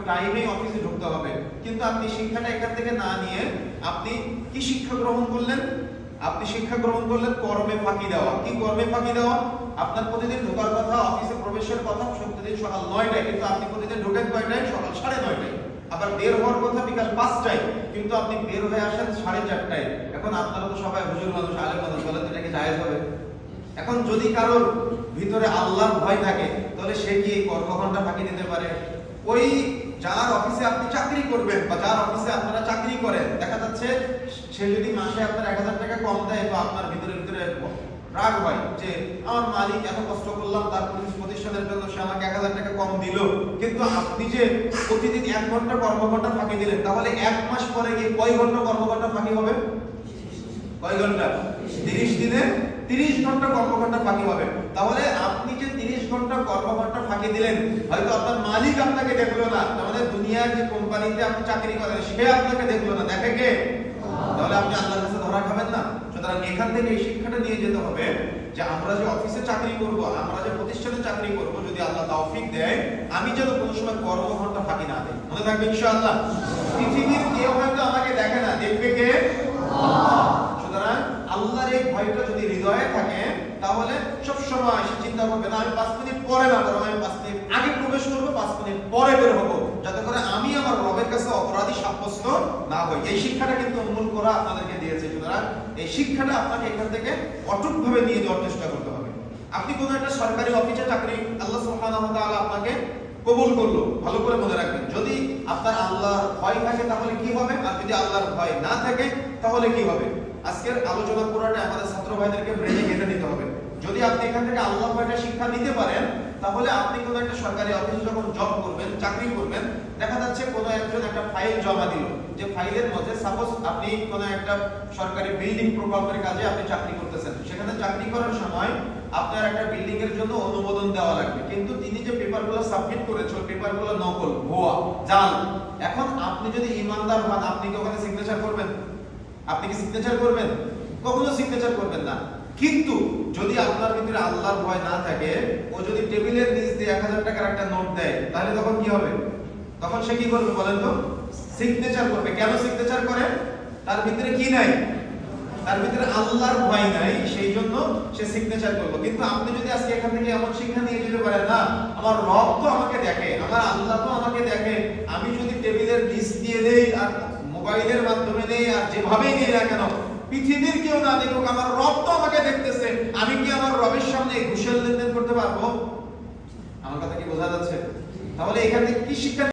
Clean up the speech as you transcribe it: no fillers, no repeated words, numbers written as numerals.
টাইমেই অফিসে ঢুকতে হবে, কিন্তু আপনি শিক্ষাটা এখান থেকে না নিয়ে আপনি কি শিক্ষা গ্রহণ করলেন? আপনি শিক্ষা গ্রহণ করলেন কর্মে ফাঁকি দেওয়া। কি কর্মে ফাঁকি দেওয়া? আপনার প্রতিদিন ঢোকার কথা, অফিসে প্রবেশের কথা প্রতিদিন সকাল 9টায়, কিন্তু আপনি প্রতিদিন ঢোকেন কয়টায়? সকাল 9:30টায়। আবার বের হওয়ার কথা বিকাল 5টায়, কিন্তু আপনি বের হয়ে আসেন 4:30টায়। এখন আপনারা তো সবাই হুজুর মানুষ, আলেম মানুষ, বলেন এটা কি জায়েজ হবে? এখন যদি কারোর ভিতরে আল্লাহর ভয় থাকে, তাহলে সে কি এই কর্মঘণ্টা ফাঁকি দিতে পারে? ওই যার অফিসে আপনি চাকরি করবেন বা যার অফিসে আপনারা চাকরি করেন, দেখা যাচ্ছে সে যদি মাসে আপনার 1000 টাকা কম দেয়, বা আপনার ভিতরে রাগ হয় যে আমার মালিক এত কষ্ট করলাম তার প্রতিষ্ঠানের জন্য, সে আমাকে 1000 টাকা কম দিল, কিন্তু আপনি যে প্রতিদিন 1 ঘন্টা কর্মঘণ্টা ফাঁকি দিলেন, তাহলে 1 মাস পরে গিয়ে কয় ঘন্টা কর্মঘণ্টা ফাঁকি হবে? কয় ঘন্টা? 30 দিনে 30 ঘন্টা কর্মঘণ্টা ফাঁকি হবে। তাহলে আপনি যে 30 ঘন্টা কর্মঘণ্টা ফাঁকি দিলেন, হয়তো আপনার মালিক আপনাকে দেখলো না, আমাদের দুনিয়ার যে কোম্পানিতে আপনি চাকরি করেন সে আপনাকে দেখলো না, দেখে কে? তাহলে আপনি আল্লাহর কাছে ধরা খাবেন না। সুতরাং এখান থেকে এই শিক্ষাটা নিয়ে যেতে হবে যে আমরা যে অফিসে চাকরি করব, আমরা যে প্রতিষ্ঠানে চাকরি করব, যদি আল্লাহ তৌফিক দেয়, আমি যেন কোনো সময় কর্মঘণ্টা ফাঁকি না দেই। মনে থাকবে ইনশাআল্লাহ। পৃথিবীর কেউ হয়তো আমাকে দেখে না, দেখবে কে? আল্লাহ। সুতরাং আল্লাহর এই ভয়টা যদি হৃদয়ে থাকে, তাহলে সব সময় সে চিন্তা করবে না আমি 5 মিনিট পরে না, বরং আমি 5 মিনিট আগে প্রবেশ করব, 5 মিনিট পরে বের হব, যাতে করে আমি আমার রবের কাছে অপরাধী সাব্যস্ত না হই। এই শিক্ষাটা কিন্তু উম্মুল কোরা আপনাদেরকে দিয়েছে। সুতরাং এই শিক্ষাটা আপনাকে এখান থেকে অটুটভাবে নিয়ে যাওয়ার চেষ্টা করতে হবে। আপনি কোনো একটা সরকারি অফিসে চাকরি আল্লাহ সুবহানাহু ওয়া তাআলা আপনাকে কবুল করলো, ভালো করে মনে রাখবেন, যদি আপনার আল্লাহর ভয় থাকে তাহলে কি হবে, আর যদি আল্লাহর ভয় না থাকে তাহলে কি হবে? আজকের আলোচনা পুরোটা আমাদের ছাত্র ভাইদেরকে ব্রেনে গেঁথে নিতে হবে। যদি আপনি এখান থেকে আল্লাহর ভয়টা শিক্ষা নিতে পারেন, তাহলে আপনি কোনো একটা সরকারি অফিসে যখন জব করবেন, চাকরি করবেন, দেখা যাচ্ছে কোনো একজন একটা ফাইল জমা দিল, যে ফাইলের মধ্যে সাপোজ আপনি কোনো একটা সরকারি বিল্ডিং প্রকল্পের কাজে আপনি চাকরি করতেছেন, সেখানে চাকরি করার সময় আপনার একটা বিল্ডিং এর জন্য অনুমোদন দেওয়া লাগবে, কিন্তু তিনি যে পেপারগুলো সাবমিট করেছে ওই পেপারগুলো নকল, ভুয়া, জাল। এখন আপনি যদি ইমানদার হন, আপনি কি ওখানে সিগনেচার করবেন? আপনি কি সিগনেচার করবেন? কখনো সিগনেচার করবেন না। কিন্তু যদি আপনার ভিতরে আল্লাহর ভয় না থাকে, ও যদি টেবিলের নিচ দিয়ে 1000 টাকার একটা নোট দেয়, তাহলে তখন কি হবে? তখন সে কি করবে বলেন তো? সিগনেচার করবে। কেন সিগনেচার করে? তার ভিতরে কি নাই? তার ভিতরে আল্লাহর ভয় নাই, সেই জন্য সে সিগনেচার করলো। কিন্তু আপনি যদি আজকে এখান থেকে এমন শিক্ষা নিয়ে যেতে পারেন, না আমার রব তো আমাকে দেখে, আমার আল্লাহ তো আমাকে দেখে, আমি যদি টেবিলের নিচ দিয়ে দেই আর মোবাইলের মাধ্যমে নেই আর যেভাবেই নেই না কেন, পৃথিবীর কেউ না দেখুক, আমার রব তো আমাকে দেখতেছে, আমি কি আমার রবের সামনে ঘুষের লেনদেন করতে পারবো? আমার কথা কি বোঝা যাচ্ছে? তাহলে এখান থেকে কি শিক্ষা